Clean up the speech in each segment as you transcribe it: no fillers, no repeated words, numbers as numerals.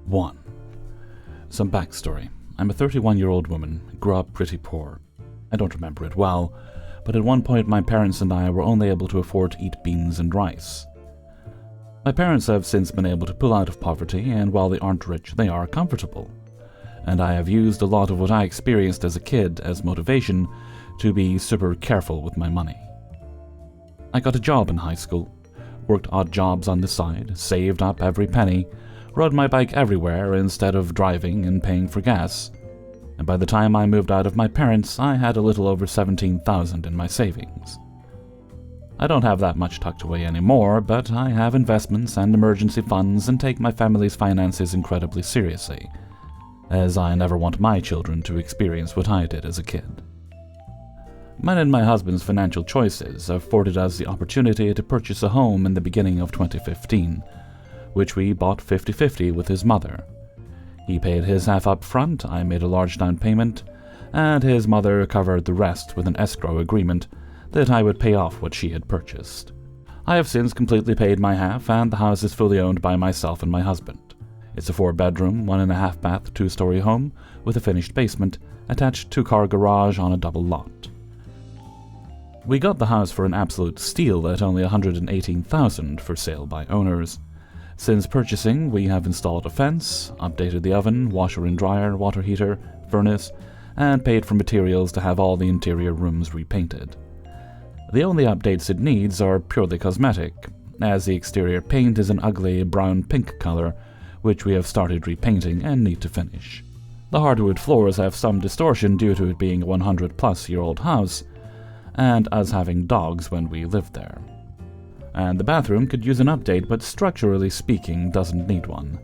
1. Some backstory. I'm a 31-year-old woman, grew up pretty poor. I don't remember it well, but at one point my parents and I were only able to afford to eat beans and rice. My parents have since been able to pull out of poverty, and while they aren't rich, they are comfortable. And I have used a lot of what I experienced as a kid as motivation to be super careful with my money. I got a job in high school, worked odd jobs on the side, saved up every penny, rode my bike everywhere instead of driving and paying for gas, and by the time I moved out of my parents, I had a little over $17,000 in my savings. I don't have that much tucked away anymore, but I have investments and emergency funds and take my family's finances incredibly seriously, as I never want my children to experience what I did as a kid. Mine and my husband's financial choices afforded us the opportunity to purchase a home in the beginning of 2015, which we bought 50-50 with his mother. He paid his half up front, I made a large down payment, and his mother covered the rest with an escrow agreement that I would pay off what she had purchased. I have since completely paid my half, and the house is fully owned by myself and my husband. It's a 4-bedroom, 1.5 bath, 2-story home with a finished basement, attached 2-car garage on a double lot. We got the house for an absolute steal at only $118,000 for sale by owners. Since purchasing, we have installed a fence, updated the oven, washer and dryer, water heater, furnace, and paid for materials to have all the interior rooms repainted. The only updates it needs are purely cosmetic, as the exterior paint is an ugly brown-pink color, which we have started repainting and need to finish. The hardwood floors have some distortion due to it being a 100-plus-year-old house, and us having dogs when we lived there. And the bathroom could use an update, but structurally speaking doesn't need one.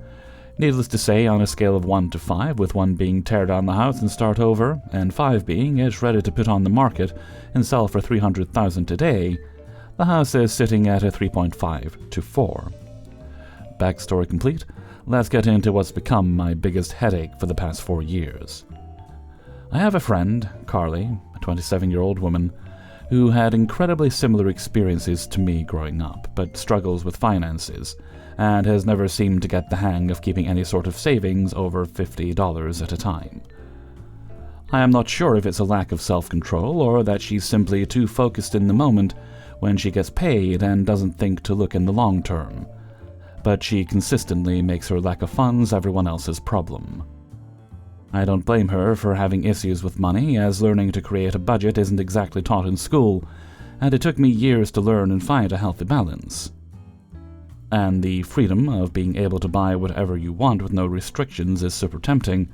Needless to say, on a scale of 1 to 5, with 1 being tear down the house and start over, and 5 being it's ready to put on the market and sell for $300,000 today, the house is sitting at a 3.5 to 4. Backstory complete, let's get into what's become my biggest headache for the past 4 years. I have a friend, Carly, a 27-year-old woman, who had incredibly similar experiences to me growing up, but struggles with finances, and has never seemed to get the hang of keeping any sort of savings over $50 at a time. I am not sure if it's a lack of self-control or that she's simply too focused in the moment when she gets paid and doesn't think to look in the long term, but she consistently makes her lack of funds everyone else's problem. I don't blame her for having issues with money, as learning to create a budget isn't exactly taught in school, and it took me years to learn and find a healthy balance. And the freedom of being able to buy whatever you want with no restrictions is super tempting,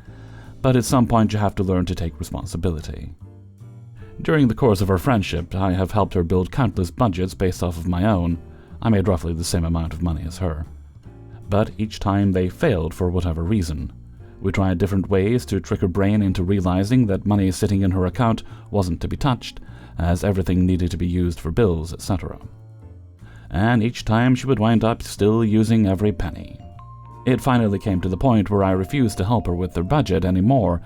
but at some point you have to learn to take responsibility. During the course of our friendship, I have helped her build countless budgets based off of my own. I made roughly the same amount of money as her. But each time they failed for whatever reason. We tried different ways to trick her brain into realizing that money sitting in her account wasn't to be touched, as everything needed to be used for bills, etc. And each time she would wind up still using every penny. It finally came to the point where I refused to help her with their budget anymore,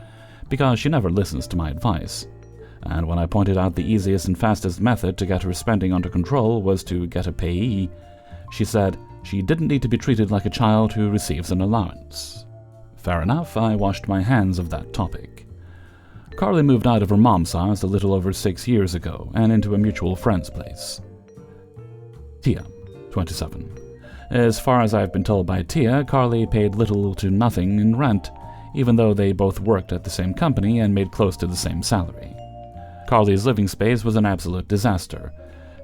because she never listens to my advice. And when I pointed out the easiest and fastest method to get her spending under control was to get a payee, she said she didn't need to be treated like a child who receives an allowance. Fair enough, I washed my hands of that topic. Carly moved out of her mom's house a little over 6 years ago and into a mutual friend's place. Tia, 27. As far as I've been told by Tia, Carly paid little to nothing in rent, even though they both worked at the same company and made close to the same salary. Carly's living space was an absolute disaster.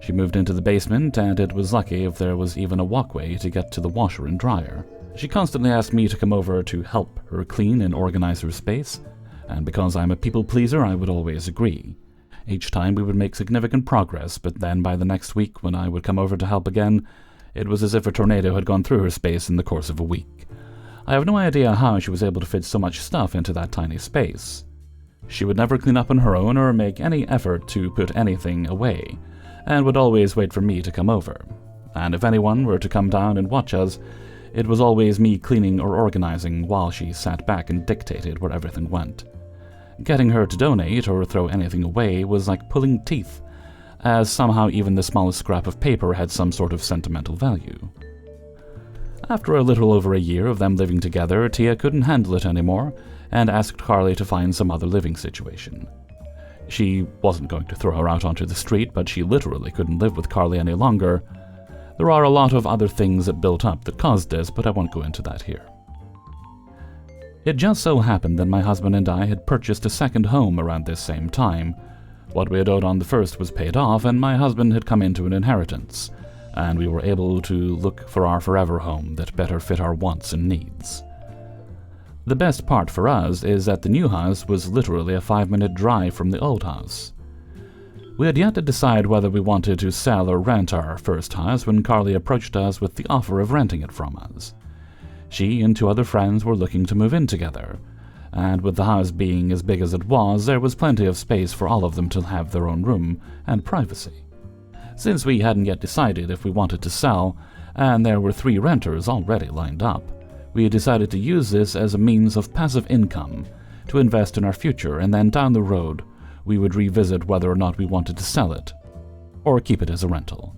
She moved into the basement, and it was lucky if there was even a walkway to get to the washer and dryer. She constantly asked me to come over to help her clean and organize her space, and because I'm a people pleaser, I would always agree. Each time we would make significant progress, but then by the next week when I would come over to help again, it was as if a tornado had gone through her space in the course of a week. I have no idea how she was able to fit so much stuff into that tiny space. She would never clean up on her own or make any effort to put anything away, and would always wait for me to come over. And if anyone were to come down and watch us, it was always me cleaning or organizing while she sat back and dictated where everything went. Getting her to donate or throw anything away was like pulling teeth, as somehow even the smallest scrap of paper had some sort of sentimental value. After a little over a year of them living together, Tia couldn't handle it anymore and asked Carly to find some other living situation. She wasn't going to throw her out onto the street, but she literally couldn't live with Carly any longer. There are a lot of other things that built up that caused this, but I won't go into that here. It just so happened that my husband and I had purchased a second home around this same time. What we had owed on the first was paid off, and my husband had come into an inheritance, and we were able to look for our forever home that better fit our wants and needs. The best part for us is that the new house was literally a 5-minute drive from the old house. We had yet to decide whether we wanted to sell or rent our first house when Carly approached us with the offer of renting it from us. She and 2 other friends were looking to move in together, and with the house being as big as it was, there was plenty of space for all of them to have their own room and privacy. Since we hadn't yet decided if we wanted to sell, and there were 3 renters already lined up, we decided to use this as a means of passive income to invest in our future, and then down the road we would revisit whether or not we wanted to sell it, or keep it as a rental.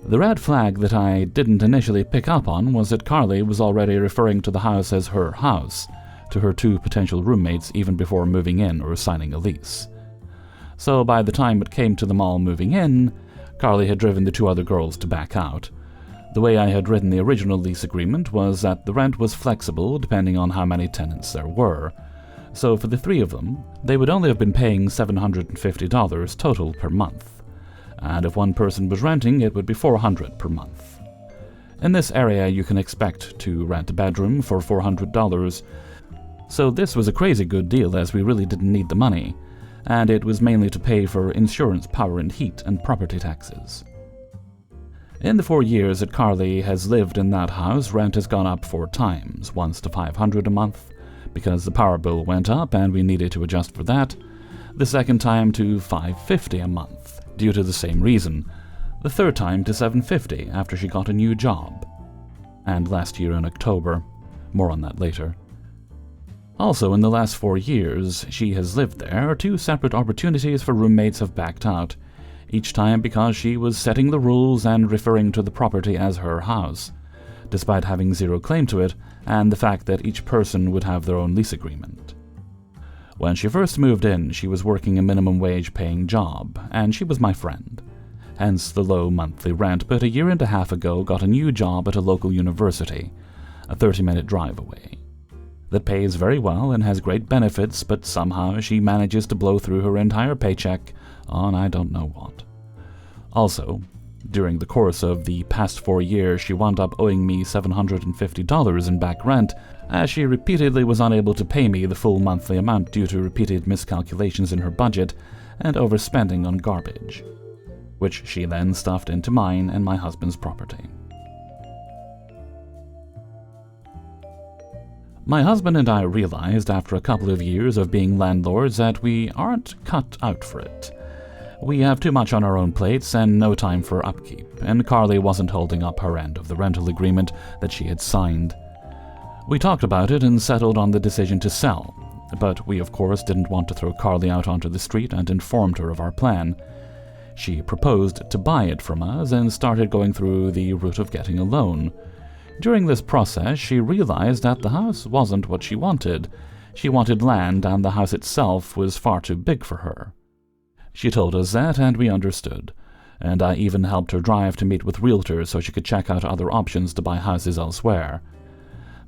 The red flag that I didn't initially pick up on was that Carly was already referring to the house as her house to her 2 potential roommates even before moving in or signing a lease. So by the time it came to them all moving in, Carly had driven the 2 other girls to back out. The way I had written the original lease agreement was that the rent was flexible depending on how many tenants there were. So for the 3 of them, they would only have been paying $750 total per month. And if one person was renting, it would be $400 per month. In this area, you can expect to rent a bedroom for $400, so this was a crazy good deal as we really didn't need the money, and it was mainly to pay for insurance, power and heat, and property taxes. In the 4 years that Carly has lived in that house, rent has gone up 4 times, once to $500 a month, because the power bill went up and we needed to adjust for that, the second time to $550 a month, due to the same reason, the third time to $750 after she got a new job, and last year in October, more on that later. Also, in the last 4 years she has lived there, 2 separate opportunities for roommates have backed out, each time because she was setting the rules and referring to the property as her house, despite having 0 claim to it, and the fact that each person would have their own lease agreement. When she first moved in, she was working a minimum wage paying job, and she was my friend, hence the low monthly rent, but a 1.5 years ago got a new job at a local university, a 30-minute drive away. That pays very well and has great benefits, but somehow she manages to blow through her entire paycheck on I don't know what. Also, during the course of the past 4 years, she wound up owing me $750 in back rent, as she repeatedly was unable to pay me the full monthly amount due to repeated miscalculations in her budget and overspending on garbage, which she then stuffed into mine and my husband's property. My husband and I realized after a couple of years of being landlords that we aren't cut out for it. We have too much on our own plates and no time for upkeep, and Carly wasn't holding up her end of the rental agreement that she had signed. We talked about it and settled on the decision to sell, but we of course didn't want to throw Carly out onto the street and informed her of our plan. She proposed to buy it from us and started going through the route of getting a loan. During this process, she realized that the house wasn't what she wanted. She wanted land, and the house itself was far too big for her. She told us that, and we understood, and I even helped her drive to meet with realtors so she could check out other options to buy houses elsewhere.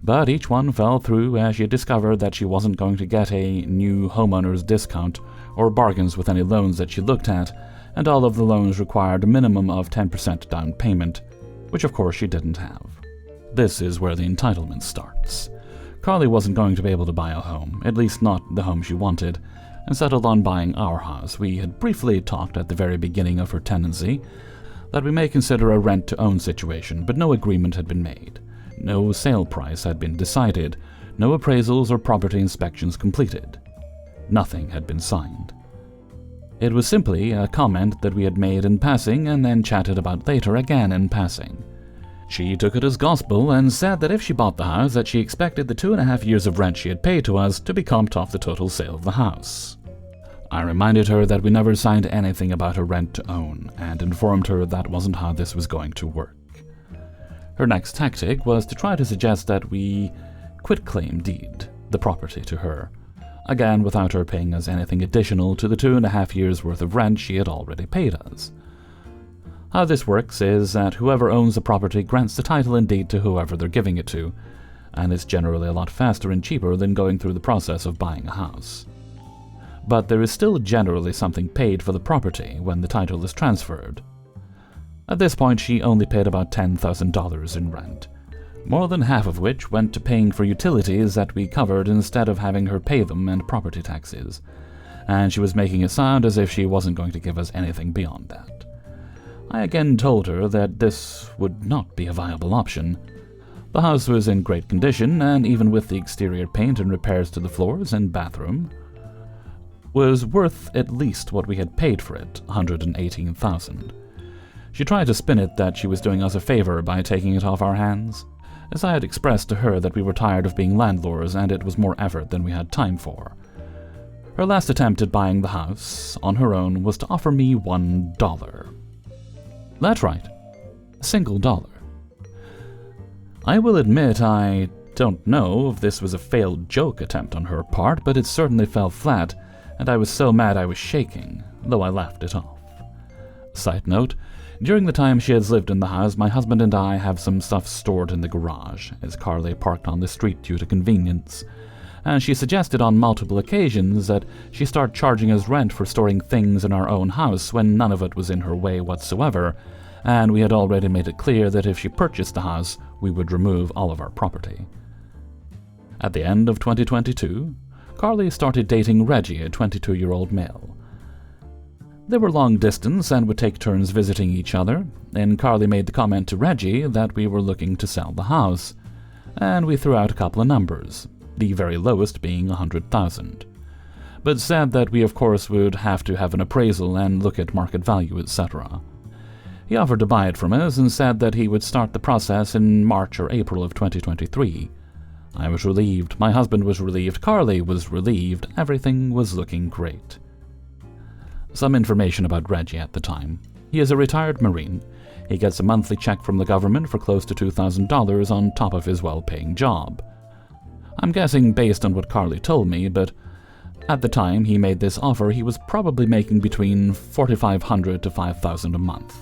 But each one fell through as she discovered that she wasn't going to get a new homeowner's discount or bargains with any loans that she looked at, and all of the loans required a minimum of 10% down payment, which of course she didn't have. This is where the entitlement starts. Carly wasn't going to be able to buy a home, at least not the home she wanted, and settled on buying our house. We had briefly talked at the very beginning of her tenancy that we may consider a rent-to-own situation, but no agreement had been made. No sale price had been decided, no appraisals or property inspections completed. Nothing had been signed. It was simply a comment that we had made in passing and then chatted about later again in passing. She took it as gospel and said that if she bought the house, that she expected the 2.5 years of rent she had paid to us to be comped off the total sale of the house. I reminded her that we never signed anything about a rent-to-own and informed her that wasn't how this was going to work. Her next tactic was to try to suggest that we quitclaim deed the property to her, again without her paying us anything additional to the 2.5 years' worth of rent she had already paid us. How this works is that whoever owns the property grants the title and deed to whoever they're giving it to, and it's generally a lot faster and cheaper than going through the process of buying a house. But there is still generally something paid for the property when the title is transferred. At this point, she only paid about $10,000 in rent, more than half of which went to paying for utilities that we covered instead of having her pay them and property taxes, and she was making it sound as if she wasn't going to give us anything beyond that. I again told her that this would not be a viable option. The house was in great condition, and even with the exterior paint and repairs to the floors and bathroom, was worth at least what we had paid for it, $118,000. She tried to spin it that she was doing us a favor by taking it off our hands, as I had expressed to her that we were tired of being landlords and it was more effort than we had time for. Her last attempt at buying the house on her own was to offer me $1. That's right, a single dollar. I will admit I don't know if this was a failed joke attempt on her part, but it certainly fell flat, and I was so mad I was shaking, though I laughed it off. Side note, during the time she has lived in the house, my husband and I have some stuff stored in the garage, as Carly parked on the street due to convenience, and she suggested on multiple occasions that she start charging us rent for storing things in our own house when none of it was in her way whatsoever, and we had already made it clear that if she purchased the house, we would remove all of our property. At the end of 2022, Carly started dating Reggie, a 22-year-old male. They were long distance and would take turns visiting each other, and Carly made the comment to Reggie that we were looking to sell the house, and we threw out a couple of numbers, the very lowest being $100,000, but said that we of course would have to have an appraisal and look at market value, etc. He offered to buy it from us and said that he would start the process in March or April of 2023. I was relieved, my husband was relieved, Carly was relieved, everything was looking great. Some information about Reggie at the time. He is a retired Marine. He gets a monthly check from the government for close to $2,000 on top of his well-paying job. I'm guessing based on what Carly told me, but at the time he made this offer, he was probably making between $4,500 to $5,000 a month.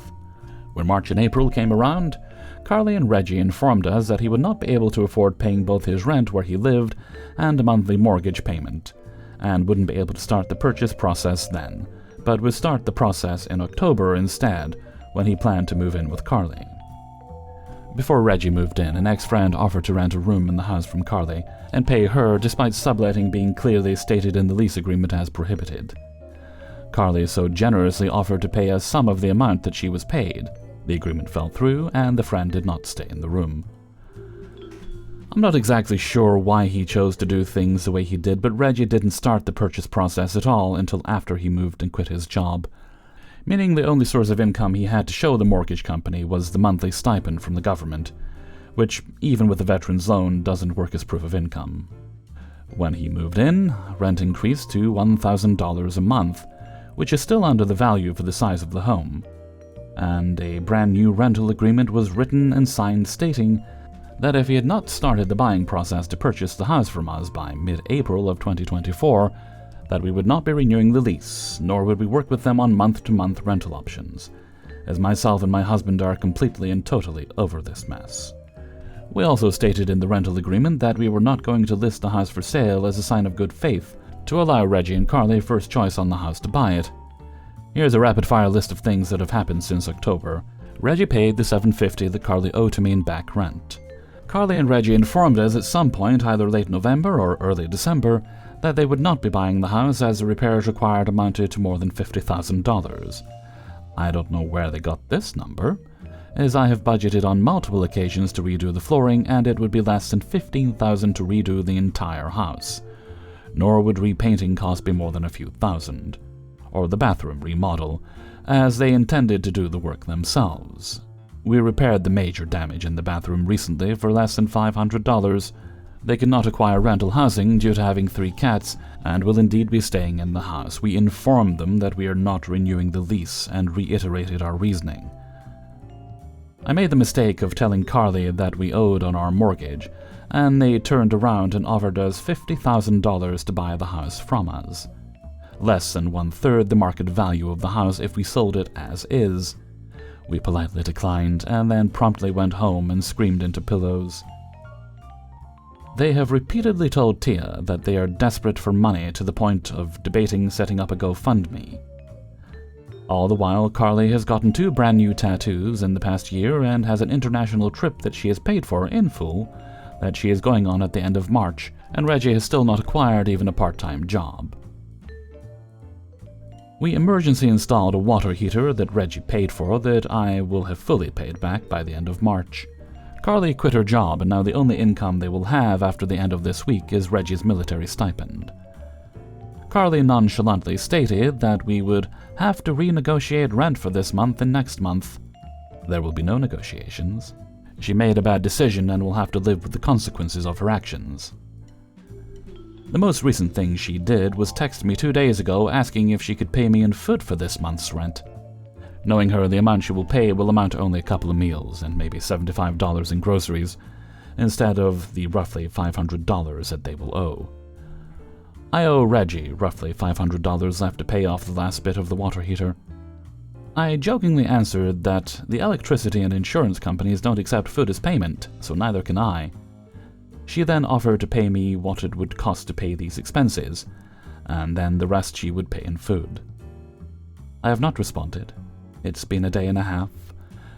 When March and April came around, Carly and Reggie informed us that he would not be able to afford paying both his rent where he lived and a monthly mortgage payment, and wouldn't be able to start the purchase process then, but would start the process in October instead, when he planned to move in with Carly. Before Reggie moved in, an ex-friend offered to rent a room in the house from Carly and pay her despite subletting being clearly stated in the lease agreement as prohibited. Carly so generously offered to pay us some of the amount that she was paid. The agreement fell through, and the friend did not stay in the room. I'm not exactly sure why he chose to do things the way he did, but Reggie didn't start the purchase process at all until after he moved and quit his job, meaning the only source of income he had to show the mortgage company was the monthly stipend from the government, which, even with a veteran's loan, doesn't work as proof of income. When he moved in, rent increased to $1,000 a month, which is still under the value for the size of the home, and a brand new rental agreement was written and signed stating that if he had not started the buying process to purchase the house from us by mid-April of 2024, that we would not be renewing the lease, nor would we work with them on month-to-month rental options, as myself and my husband are completely and totally over this mess. We also stated in the rental agreement that we were not going to list the house for sale as a sign of good faith to allow Reggie and Carly first choice on the house to buy it. Here's a rapid-fire list of things that have happened since October. Reggie paid the $750 that Carly owed to me in back rent. Carly and Reggie informed us at some point, either late November or early December, that they would not be buying the house as the repairs required amounted to more than $50,000. I don't know where they got this number, as I have budgeted on multiple occasions to redo the flooring, and it would be less than $15,000 to redo the entire house. Nor would repainting cost be more than a few thousand, or the bathroom remodel, as they intended to do the work themselves. We repaired the major damage in the bathroom recently for less than $500. They could not acquire rental housing due to having 3 cats and will indeed be staying in the house. We informed them that we are not renewing the lease and reiterated our reasoning. I made the mistake of telling Carly that we owed on our mortgage, and they turned around and offered us $50,000 to buy the house from us. Less than 1/3 the market value of the house if we sold it as is. We politely declined, and then promptly went home and screamed into pillows. They have repeatedly told Tia that they are desperate for money to the point of debating setting up a GoFundMe. All the while, Carly has gotten 2 brand new tattoos in the past year and has an international trip that she has paid for in full that she is going on at the end of March, and Reggie has still not acquired even a part-time job. We emergency installed a water heater that Reggie paid for that I will have fully paid back by the end of March. Carly quit her job, and now the only income they will have after the end of this week is Reggie's military stipend. Carly nonchalantly stated that we would have to renegotiate rent for this month and next month. There will be no negotiations. She made a bad decision and will have to live with the consequences of her actions. The most recent thing she did was text me 2 days ago asking if she could pay me in food for this month's rent. Knowing her, the amount she will pay will amount to only a couple of meals and maybe $75 in groceries, instead of the roughly $500 that they will owe. I owe Reggie roughly $500 left to pay off the last bit of the water heater. I jokingly answered that the electricity and insurance companies don't accept food as payment, so neither can I. She then offered to pay me what it would cost to pay these expenses, and then the rest she would pay in food. I have not responded. It's been a day and a half.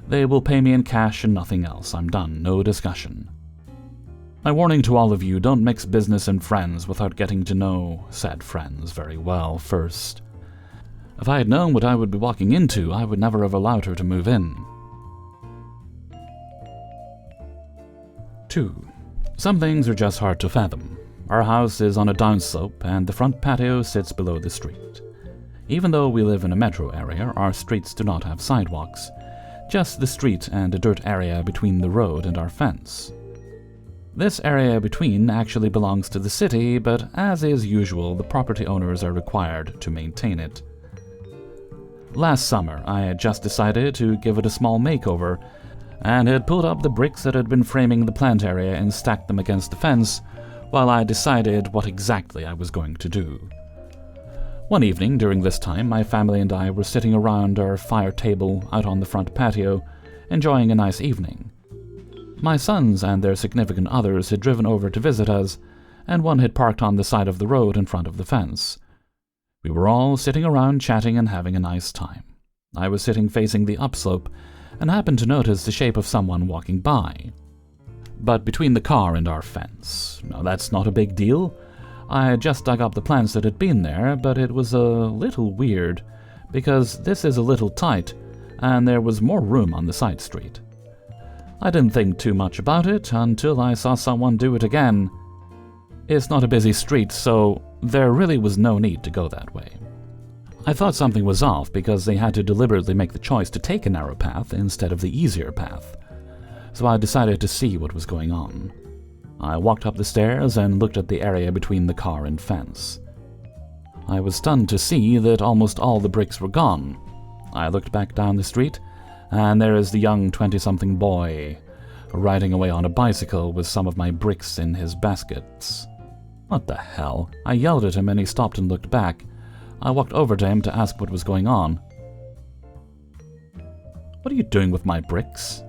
They will pay me in cash and nothing else. I'm done. No discussion. My warning to all of you, don't mix business and friends without getting to know said friends very well first. If I had known what I would be walking into, I would never have allowed her to move in. 2. Some things are just hard to fathom. Our house is on a downslope, and the front patio sits below the street. Even though we live in a metro area, our streets do not have sidewalks, just the street and a dirt area between the road and our fence. This area between actually belongs to the city, but as is usual, the property owners are required to maintain it. Last summer, I had just decided to give it a small makeover, and had pulled up the bricks that had been framing the plant area and stacked them against the fence, while I decided what exactly I was going to do. One evening during this time, my family and I were sitting around our fire table out on the front patio, enjoying a nice evening. My sons and their significant others had driven over to visit us, and one had parked on the side of the road in front of the fence. We were all sitting around chatting and having a nice time. I was sitting facing the upslope, and happened to notice the shape of someone walking by. But between the car and our fence. Now that's not a big deal. I had just dug up the plants that had been there, but it was a little weird, because this is a little tight, and there was more room on the side street. I didn't think too much about it until I saw someone do it again. It's not a busy street, so there really was no need to go that way. I thought something was off because they had to deliberately make the choice to take a narrow path instead of the easier path, so I decided to see what was going on. I walked up the stairs and looked at the area between the car and fence. I was stunned to see that almost all the bricks were gone. I looked back down the street, and there is the young 20-something boy riding away on a bicycle with some of my bricks in his baskets. What the hell? I yelled at him and he stopped and looked back. I walked over to him to ask what was going on. What are you doing with my bricks?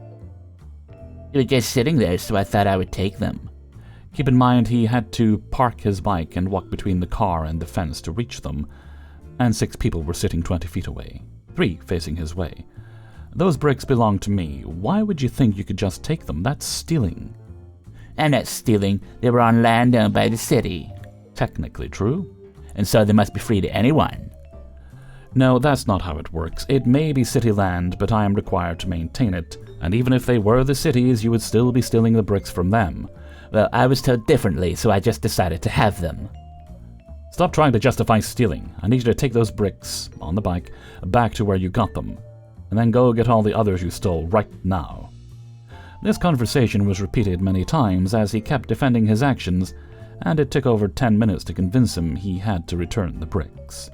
You were just sitting there, so I thought I would take them. Keep in mind he had to park his bike and walk between the car and the fence to reach them, and 6 people were sitting 20 feet away, 3 facing his way. Those bricks belong to me. Why would you think you could just take them? That's stealing. I'm not stealing. They were on land owned by the city. Technically true. And so they must be free to anyone. No, that's not how it works. It may be city land, but I am required to maintain it. And even if they were the city's, you would still be stealing the bricks from them. Well, I was told differently, so I just decided to have them. Stop trying to justify stealing. I need you to take those bricks, on the bike, back to where you got them, and then go get all the others you stole right now. This conversation was repeated many times as he kept defending his actions, and it took over 10 minutes to convince him he had to return the bricks.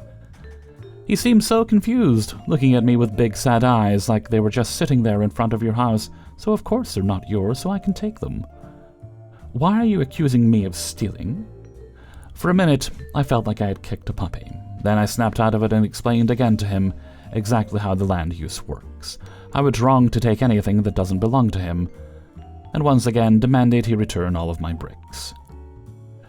He seemed so confused, looking at me with big sad eyes like they were just sitting there in front of your house, so of course they're not yours, so I can take them. Why are you accusing me of stealing? For a minute, I felt like I had kicked a puppy. Then I snapped out of it and explained again to him exactly how the land use works, how it's wrong to take anything that doesn't belong to him, and once again demanded he return all of my bricks.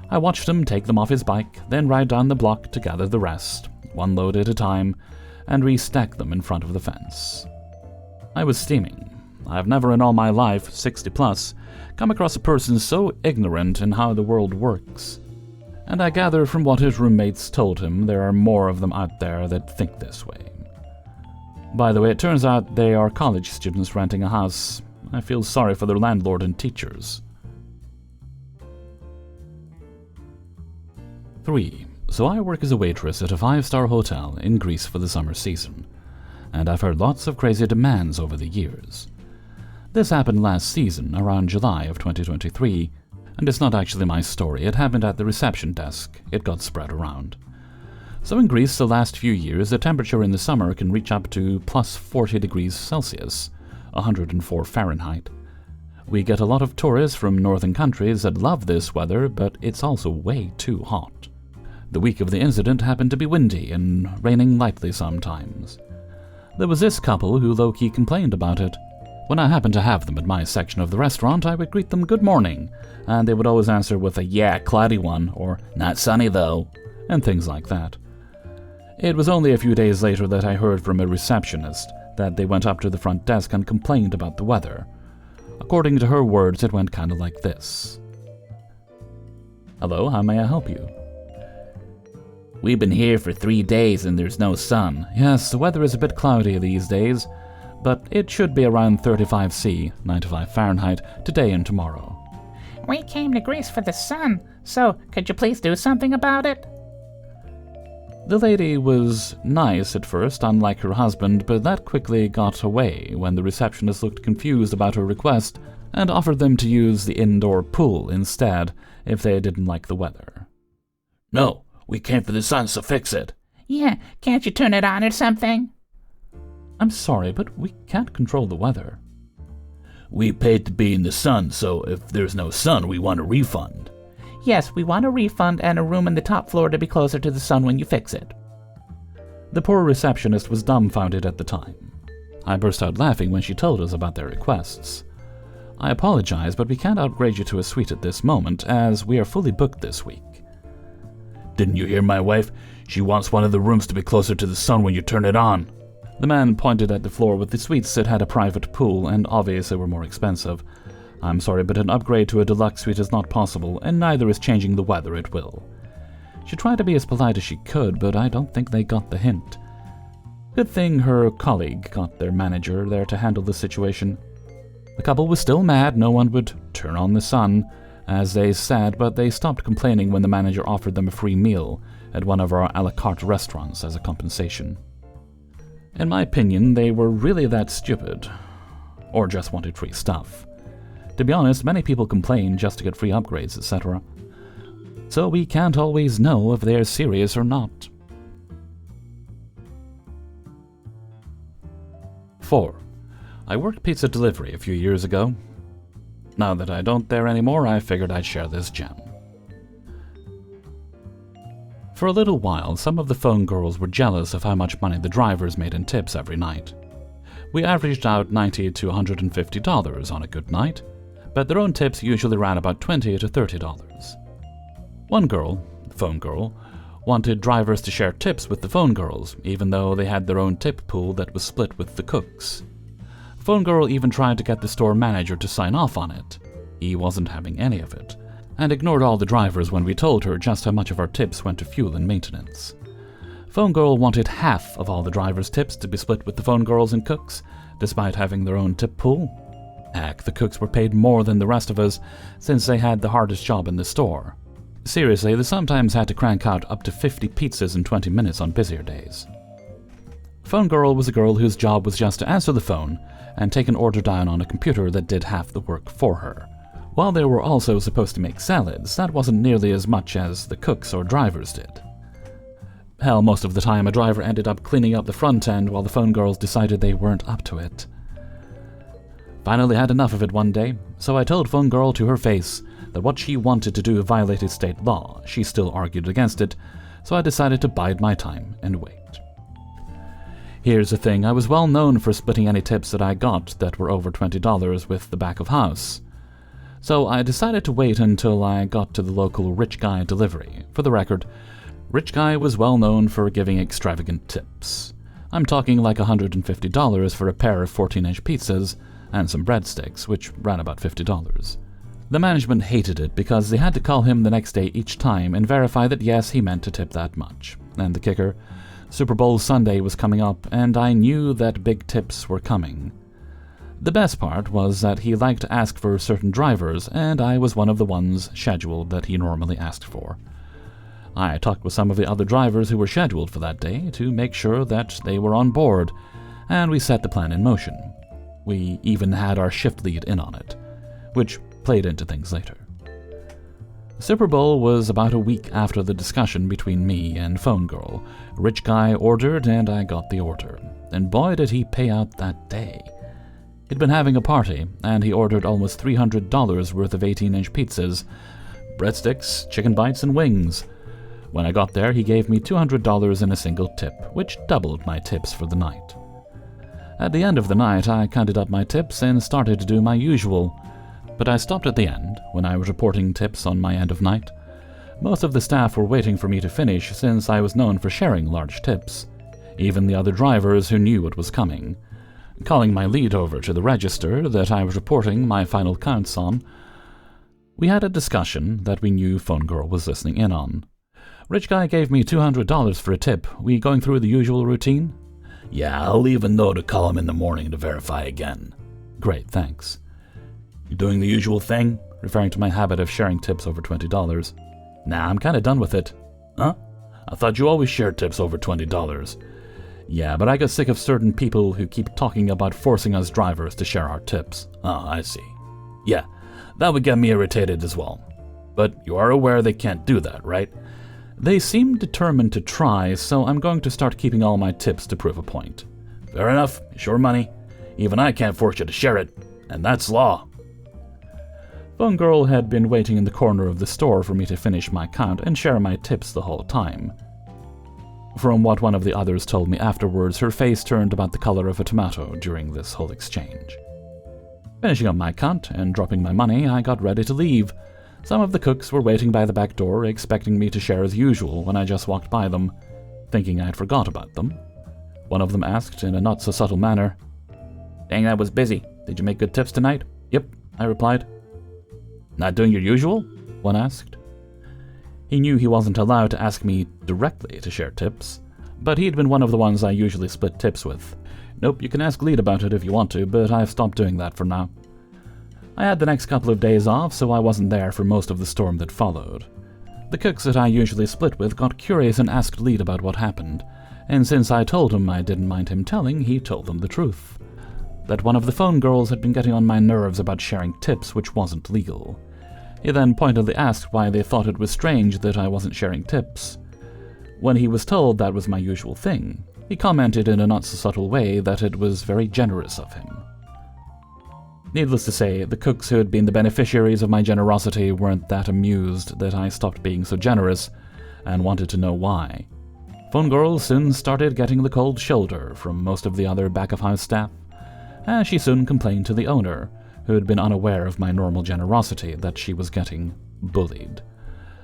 I watched him take them off his bike, then ride down the block to gather the rest, one load at a time, and restack them in front of the fence. I was steaming. I've never in all my life, 60 plus, come across a person so ignorant in how the world works. And I gather from what his roommates told him there are more of them out there that think this way. By the way, it turns out they are college students renting a house. I feel sorry for their landlord and teachers. 3. So I work as a waitress at a 5-star hotel in Greece for the summer season, and I've heard lots of crazy demands over the years. This happened last season, around July of 2023, and it's not actually my story. It happened at the reception desk. It got spread around. So in Greece, the last few years, the temperature in the summer can reach up to plus 40 degrees Celsius, 104 Fahrenheit. We get a lot of tourists from northern countries that love this weather, but it's also way too hot. The week of the incident happened to be windy and raining lightly sometimes. There was this couple who low-key complained about it. When I happened to have them at my section of the restaurant, I would greet them good morning, and they would always answer with a yeah, cloudy one, or not sunny though, and things like that. It was only a few days later that I heard from a receptionist that they went up to the front desk and complained about the weather. According to her words, it went kinda like this. Hello, how may I help you? We've been here for 3 days and there's no sun. Yes, the weather is a bit cloudy these days, but it should be around 35 C, 95 Fahrenheit, today and tomorrow. We came to Greece for the sun, so could you please do something about it? The lady was nice at first, unlike her husband, but that quickly got away when the receptionist looked confused about her request and offered them to use the indoor pool instead if they didn't like the weather. No, we came for the sun, so fix it. Yeah, can't you turn it on or something? I'm sorry, but we can't control the weather. We paid to be in the sun, so if there's no sun, we want a refund. Yes, we want a refund and a room in the top floor to be closer to the sun when you fix it. The poor receptionist was dumbfounded at the time. I burst out laughing when she told us about their requests. I apologize, but we can't upgrade you to a suite at this moment, as we are fully booked this week. Didn't you hear my wife? She wants one of the rooms to be closer to the sun when you turn it on. The man pointed at the floor with the suites that had a private pool and obviously were more expensive. I'm sorry, but an upgrade to a deluxe suite is not possible, and neither is changing the weather at will. She tried to be as polite as she could, but I don't think they got the hint. Good thing her colleague got their manager there to handle the situation. The couple was still mad no one would turn on the sun, as they said, but they stopped complaining when the manager offered them a free meal at one of our a la carte restaurants as a compensation. In my opinion, they were really that stupid. Or just wanted free stuff. To be honest, many people complain just to get free upgrades, etc. So we can't always know if they're serious or not. 4. I worked pizza delivery a few years ago. Now that I don't there anymore, I figured I'd share this gem. For a little while, some of the phone girls were jealous of how much money the drivers made in tips every night. We averaged out $90 to $150 on a good night, but their own tips usually ran about $20 to $30. One girl, the phone girl, wanted drivers to share tips with the phone girls, even though they had their own tip pool that was split with the cooks. The phone girl even tried to get the store manager to sign off on it. He wasn't having any of it, and ignored all the drivers when we told her just how much of our tips went to fuel and maintenance. Phone girl wanted half of all the drivers' tips to be split with the phone girls and cooks, despite having their own tip pool. Heck, the cooks were paid more than the rest of us, since they had the hardest job in the store. Seriously, they sometimes had to crank out up to 50 pizzas in 20 minutes on busier days. Phone girl was a girl whose job was just to answer the phone and take an order down on a computer that did half the work for her. While they were also supposed to make salads, that wasn't nearly as much as the cooks or drivers did. Hell, most of the time a driver ended up cleaning up the front end while the phone girls decided they weren't up to it. Finally had enough of it one day, so I told phone girl to her face that what she wanted to do violated state law. She still argued against it, so I decided to bide my time and wait. Here's the thing, I was well known for splitting any tips that I got that were over $20 with the back of house. So I decided to wait until I got to the local Rich Guy delivery. For the record, Rich Guy was well known for giving extravagant tips. I'm talking like $150 for a pair of 14-inch pizzas and some breadsticks, which ran about $50. The management hated it because they had to call him the next day each time and verify that yes, he meant to tip that much. And the kicker, Super Bowl Sunday was coming up, and I knew that big tips were coming. The best part was that he liked to ask for certain drivers, and I was one of the ones scheduled that he normally asked for. I talked with some of the other drivers who were scheduled for that day to make sure that they were on board, and we set the plan in motion. We even had our shift lead in on it, which played into things later. Super Bowl was about a week after the discussion between me and Phone Girl. Rich Guy ordered, and I got the order. And boy did he pay out that day. He'd been having a party, and he ordered almost $300 worth of 18-inch pizzas, breadsticks, chicken bites, and wings. When I got there, he gave me $200 in a single tip, which doubled my tips for the night. At the end of the night, I counted up my tips and started to do my usual. But I stopped at the end, when I was reporting tips on my end of night. Most of the staff were waiting for me to finish since I was known for sharing large tips. Even the other drivers who knew it was coming. Calling my lead over to the register that I was reporting my final counts on, we had a discussion that we knew Phone Girl was listening in on. Rich Guy gave me $200 for a tip. We going through the usual routine? Yeah, I'll leave a note to call him in the morning to verify again. Great, thanks. You doing the usual thing? Referring to my habit of sharing tips over $20. Nah, I'm kinda done with it. Huh? I thought you always shared tips over $20. Yeah, but I got sick of certain people who keep talking about forcing us drivers to share our tips. Oh, I see. Yeah, that would get me irritated as well. But you are aware they can't do that, right? They seem determined to try, so I'm going to start keeping all my tips to prove a point. Fair enough. It's your money. Even I can't force you to share it. And that's law. Phone Girl had been waiting in the corner of the store for me to finish my count and share my tips the whole time. From what one of the others told me afterwards, her face turned about the color of a tomato during this whole exchange. Finishing up my count and dropping my money, I got ready to leave. Some of the cooks were waiting by the back door, expecting me to share as usual when I just walked by them, thinking I'd forgot about them. One of them asked in a not-so-subtle manner, "Dang, I was busy. Did you make good tips tonight?" "Yep," I replied. "Not doing your usual?" one asked. He knew he wasn't allowed to ask me directly to share tips, but he'd been one of the ones I usually split tips with. "Nope, you can ask Lead about it if you want to, but I've stopped doing that for now." I had the next couple of days off, so I wasn't there for most of the storm that followed. The cooks that I usually split with got curious and asked Lead about what happened, and since I told him I didn't mind him telling, he told them the truth. That one of the phone girls had been getting on my nerves about sharing tips, which wasn't legal. He then pointedly asked why they thought it was strange that I wasn't sharing tips. When he was told that was my usual thing, he commented in a not-so-subtle way that it was very generous of him. Needless to say, the cooks who had been the beneficiaries of my generosity weren't that amused that I stopped being so generous, and wanted to know why. Phone Girl soon started getting the cold shoulder from most of the other back-of-house staff, and she soon complained to the owner, who had been unaware of my normal generosity, that she was getting bullied.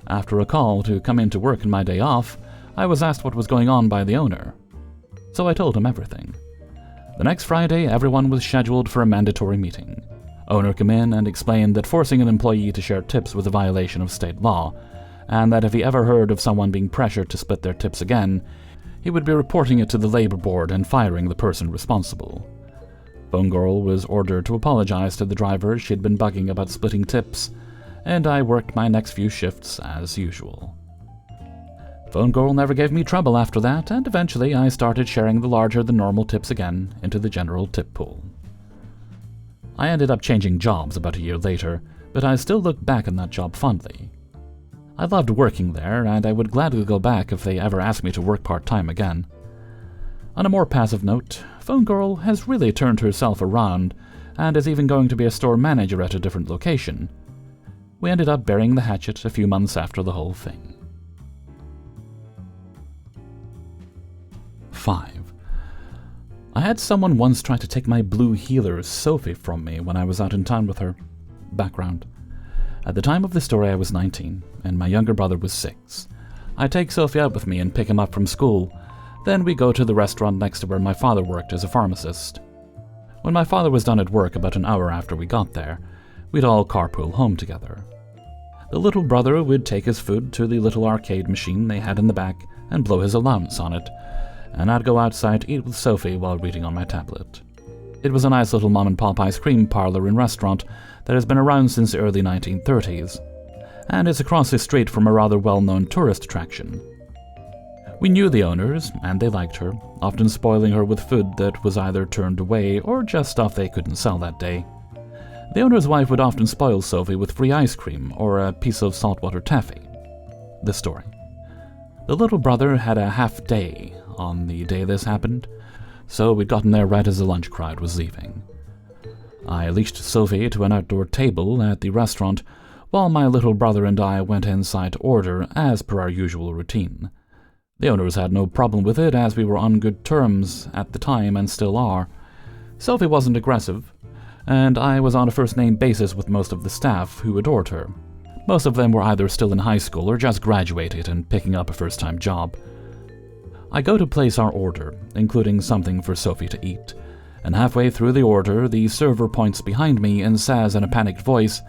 After a call to come in to work on my day off, I was asked what was going on by the owner. So I told him everything. The next Friday, everyone was scheduled for a mandatory meeting. Owner came in and explained that forcing an employee to share tips was a violation of state law, and that if he ever heard of someone being pressured to split their tips again, he would be reporting it to the labor board and firing the person responsible. Phone Girl was ordered to apologize to the drivers she'd been bugging about splitting tips, and I worked my next few shifts as usual. Phone Girl never gave me trouble after that, and eventually I started sharing the larger-than-normal tips again into the general tip pool. I ended up changing jobs about a year later, but I still look back on that job fondly. I loved working there, and I would gladly go back if they ever asked me to work part-time again. On a more passive note, Phone Girl has really turned herself around and is even going to be a store manager at a different location. We ended up burying the hatchet a few months after the whole thing. 5. I had someone once try to take my blue heeler, Sophie, from me when I was out in town with her. Background. At the time of the story, I was 19, and my younger brother was 6. I take Sophie out with me and pick him up from school. Then we go to the restaurant next to where my father worked as a pharmacist. When my father was done at work about an hour after we got there, we'd all carpool home together. The little brother would take his food to the little arcade machine they had in the back and blow his allowance on it, and I'd go outside to eat with Sophie while reading on my tablet. It was a nice little mom-and-pop ice cream parlor and restaurant that has been around since the early 1930s, and is across the street from a rather well-known tourist attraction. We knew the owners, and they liked her, often spoiling her with food that was either turned away or just stuff they couldn't sell that day. The owner's wife would often spoil Sophie with free ice cream or a piece of saltwater taffy. The story. The little brother had a half day on the day this happened, so we'd gotten there right as the lunch crowd was leaving. I leashed Sophie to an outdoor table at the restaurant, while my little brother and I went inside to order as per our usual routine. The owners had no problem with it, as we were on good terms at the time and still are. Sophie wasn't aggressive, and I was on a first-name basis with most of the staff who adored her. Most of them were either still in high school or just graduated and picking up a first-time job. I go to place our order, including something for Sophie to eat, and halfway through the order, the server points behind me and says in a panicked voice,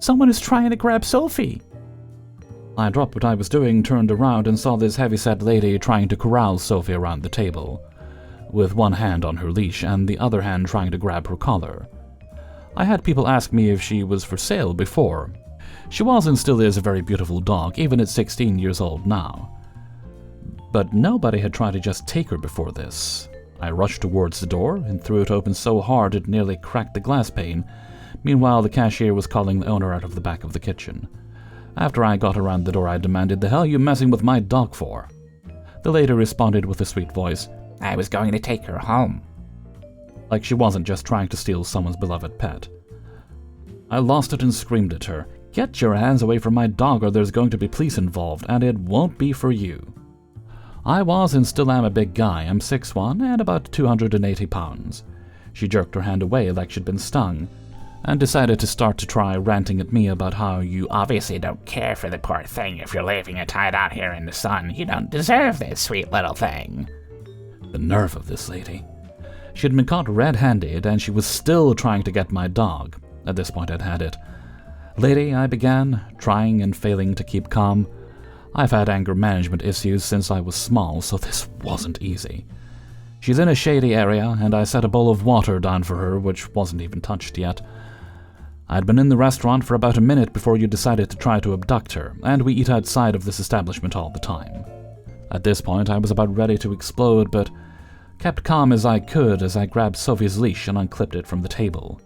"Someone is trying to grab Sophie." I dropped what I was doing, turned around, and saw this heavy-set lady trying to corral Sophie around the table, with one hand on her leash and the other hand trying to grab her collar. I had people ask me if she was for sale before. She was and still is a very beautiful dog, even at 16 years old now. But nobody had tried to just take her before this. I rushed towards the door and threw it open so hard it nearly cracked the glass pane. Meanwhile, the cashier was calling the owner out of the back of the kitchen. After I got around the door, I demanded, "The hell you messing with my dog for?" The lady responded with a sweet voice, "I was going to take her home." Like she wasn't just trying to steal someone's beloved pet. I lost it and screamed at her, "Get your hands away from my dog or there's going to be police involved, and it won't be for you." I was and still am a big guy. I'm 6'1" and about 280 pounds. She jerked her hand away like she'd been stung, and decided to start to try ranting at me about how you obviously don't care for the poor thing if you're leaving it tied out here in the sun. You don't deserve this, sweet little thing. The nerve of this lady. She'd been caught red-handed, and she was still trying to get my dog. At this point, I'd had it. "Lady," I began, trying and failing to keep calm. I've had anger management issues since I was small, so this wasn't easy. She's in a shady area, and I set a bowl of water down for her, which wasn't even touched yet. I'd been in the restaurant for about a minute before you decided to try to abduct her, and we eat outside of this establishment all the time. At this point, I was about ready to explode, but kept calm as I could as I grabbed Sophie's leash and unclipped it from the table.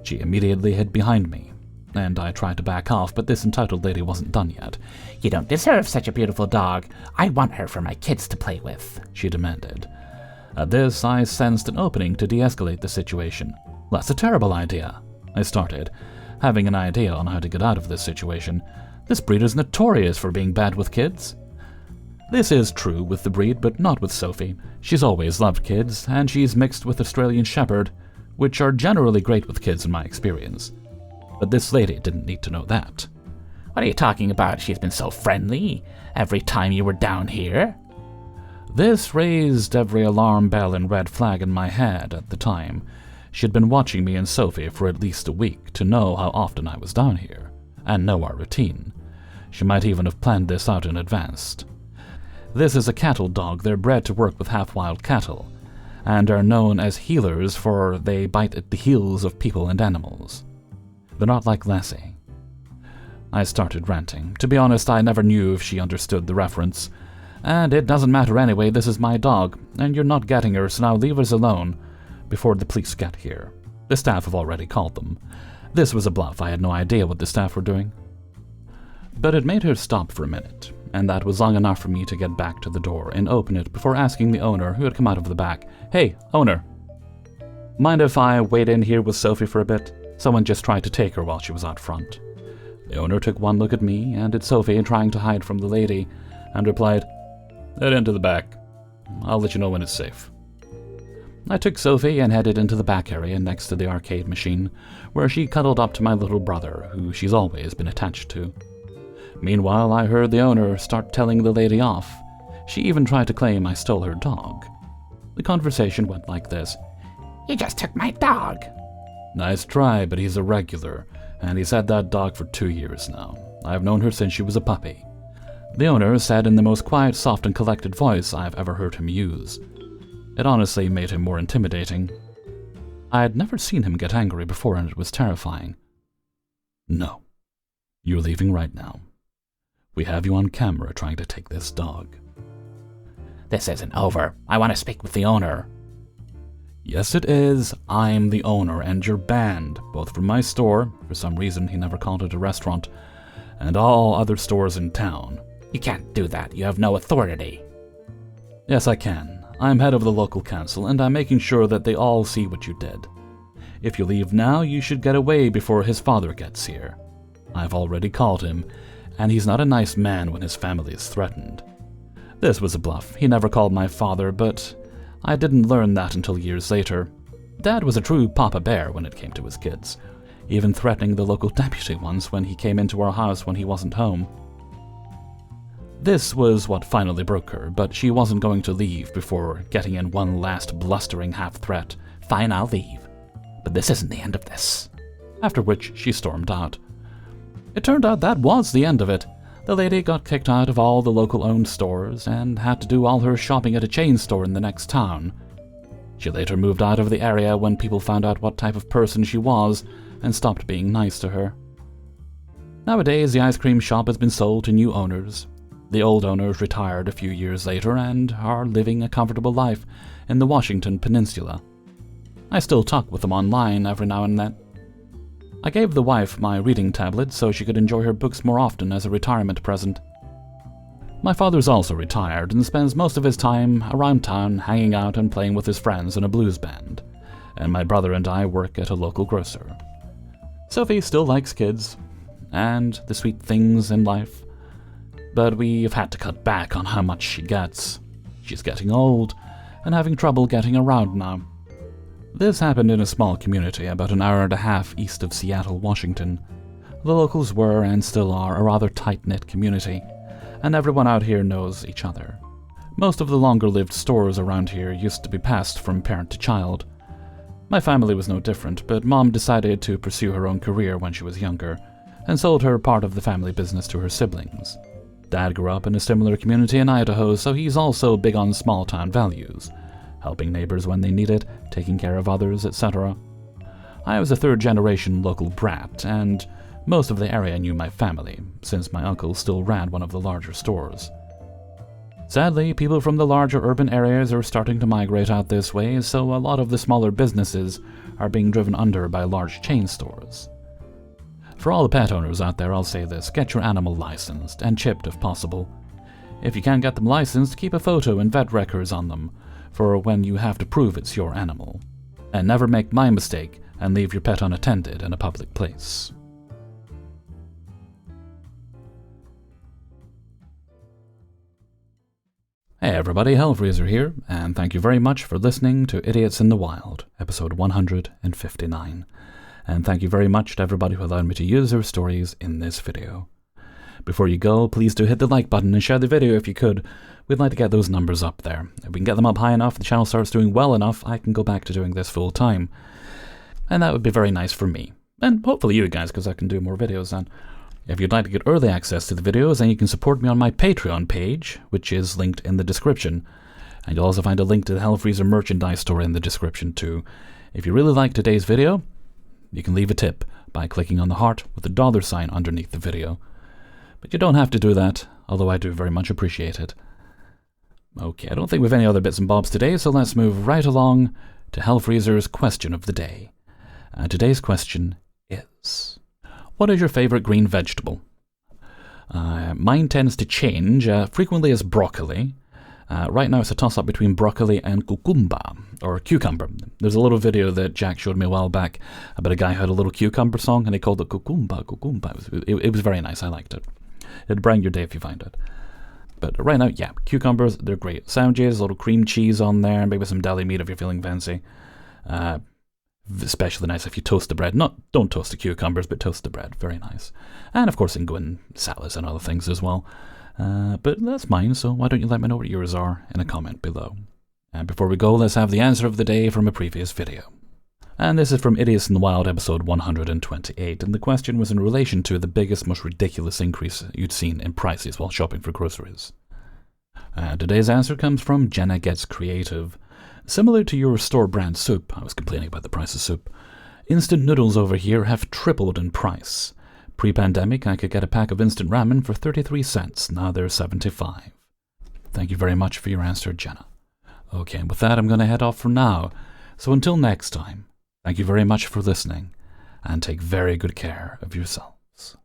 She immediately hid behind me, and I tried to back off, but this entitled lady wasn't done yet. "You don't deserve such a beautiful dog. I want her for my kids to play with," she demanded. At this, I sensed an opening to de-escalate the situation. "That's a terrible idea," I started, having an idea on how to get out of this situation. "This breed is notorious for being bad with kids." This is true with the breed, but not with Sophie. She's always loved kids, and she's mixed with Australian Shepherd, which are generally great with kids in my experience. But this lady didn't need to know that. "What are you talking about? She's been so friendly every time you were down here." This raised every alarm bell and red flag in my head at the time. She'd been watching me and Sophie for at least a week to know how often I was down here, and know our routine. She might even have planned this out in advance. This is a cattle dog. They're bred to work with half-wild cattle, and are known as healers for they bite at the heels of people and animals. They're not like Lassie. I started ranting. To be honest, I never knew if she understood the reference. And it doesn't matter anyway, this is my dog, and you're not getting her, so now leave us alone before the police get here. The staff have already called them. This was a bluff. I had no idea what the staff were doing. But it made her stop for a minute, and that was long enough for me to get back to the door and open it before asking the owner, who had come out of the back, "Hey, owner, mind if I wait in here with Sophie for a bit? Someone just tried to take her while she was out front." The owner took one look at me and at Sophie trying to hide from the lady, and replied, "Head into the back. I'll let you know when it's safe." I took Sophie and headed into the back area next to the arcade machine, where she cuddled up to my little brother, who she's always been attached to. Meanwhile, I heard the owner start telling the lady off. She even tried to claim I stole her dog. The conversation went like this. "You just took my dog." "Nice try, but he's a regular, and he's had that dog for 2 years now. I've known her since she was a puppy." The owner said in the most quiet, soft, and collected voice I've ever heard him use. It honestly made him more intimidating. I had never seen him get angry before, and it was terrifying. "No. You're leaving right now. We have you on camera trying to take this dog." "This isn't over. I want to speak with the owner." "Yes, it is. I'm the owner, and you're banned, both from my store," for some reason he never called it a restaurant, "and all other stores in town." "You can't do that. You have no authority." "Yes, I can. I'm head of the local council, and I'm making sure that they all see what you did. If you leave now, you should get away before his father gets here. I've already called him, and he's not a nice man when his family is threatened." This was a bluff. He never called my father, but I didn't learn that until years later. Dad was a true Papa Bear when it came to his kids, even threatening the local deputy once when he came into our house when he wasn't home. This was what finally broke her, but she wasn't going to leave before getting in one last blustering half-threat. "Fine, I'll leave. But this isn't the end of this." After which she stormed out. It turned out that was the end of it. The lady got kicked out of all the local-owned stores and had to do all her shopping at a chain store in the next town. She later moved out of the area when people found out what type of person she was and stopped being nice to her. Nowadays, the ice cream shop has been sold to new owners. The old owners retired a few years later and are living a comfortable life in the Washington Peninsula. I still talk with them online every now and then. I gave the wife my reading tablet so she could enjoy her books more often as a retirement present. My father's also retired and spends most of his time around town hanging out and playing with his friends in a blues band, and my brother and I work at a local grocer. Sophie still likes kids and the sweet things in life, but we've had to cut back on how much she gets. She's getting old and having trouble getting around now. This happened in a small community about an hour and a half east of Seattle, Washington. The locals were and still are a rather tight-knit community, and everyone out here knows each other. Most of the longer-lived stores around here used to be passed from parent to child. My family was no different, but Mom decided to pursue her own career when she was younger, and sold her part of the family business to her siblings. Dad grew up in a similar community in Idaho, so he's also big on small-town values, helping neighbors when they need it, taking care of others, etc. I was a third-generation local brat, and most of the area knew my family, since my uncle still ran one of the larger stores. Sadly, people from the larger urban areas are starting to migrate out this way, so a lot of the smaller businesses are being driven under by large chain stores. For all the pet owners out there, I'll say this: get your animal licensed, and chipped if possible. If you can't get them licensed, keep a photo and vet records on them, for when you have to prove it's your animal. And never make my mistake and leave your pet unattended in a public place. Hey everybody, Hellfreezer here, and thank you very much for listening to Idiots in the Wild, episode 159. And thank you very much to everybody who allowed me to use their stories in this video. Before you go, please do hit the like button and share the video if you could. We'd like to get those numbers up there. If we can get them up high enough, the channel starts doing well enough, I can go back to doing this full time. And that would be very nice for me. And hopefully you guys, because I can do more videos then. If you'd like to get early access to the videos, then you can support me on my Patreon page, which is linked in the description. And you'll also find a link to the Hellfreezer merchandise store in the description too. If you really liked today's video, you can leave a tip by clicking on the heart with the $sign underneath the video. But you don't have to do that, although I do very much appreciate it. Okay, I don't think we have any other bits and bobs today, so let's move right along to Hellfreezer's question of the day. Today's question is: what is your favorite green vegetable? Mine tends to change, frequently as broccoli. Right now it's a toss-up between broccoli and cucumba, or cucumber. There's a little video that Jack showed me a while back about a guy who had a little cucumber song, and he called it cucumba. It was very nice, I liked it. It'd brighten your day if you find it. But right now, yeah, cucumbers, they're great. Sandwiches, a little cream cheese on there, maybe some deli meat if you're feeling fancy. Especially nice if you toast the bread. Don't toast the cucumbers, but toast the bread. Very nice. And of course, you can go in salads and other things as well. But that's mine, so why don't you let me know what yours are in a comment below. And before we go, let's have the answer of the day from a previous video. And this is from Idiots in the Wild, episode 128, and the question was in relation to the biggest, most ridiculous increase you'd seen in prices while shopping for groceries. Today's answer comes from Jenna Gets Creative. Similar to your store brand soup, I was complaining about the price of soup, instant noodles over here have tripled in price. Pre-pandemic, I could get a pack of instant ramen for 33 cents, now they're 75. Thank you very much for your answer, Jenna. Okay, and with that, I'm going to head off for now. So until next time, thank you very much for listening, and take very good care of yourselves.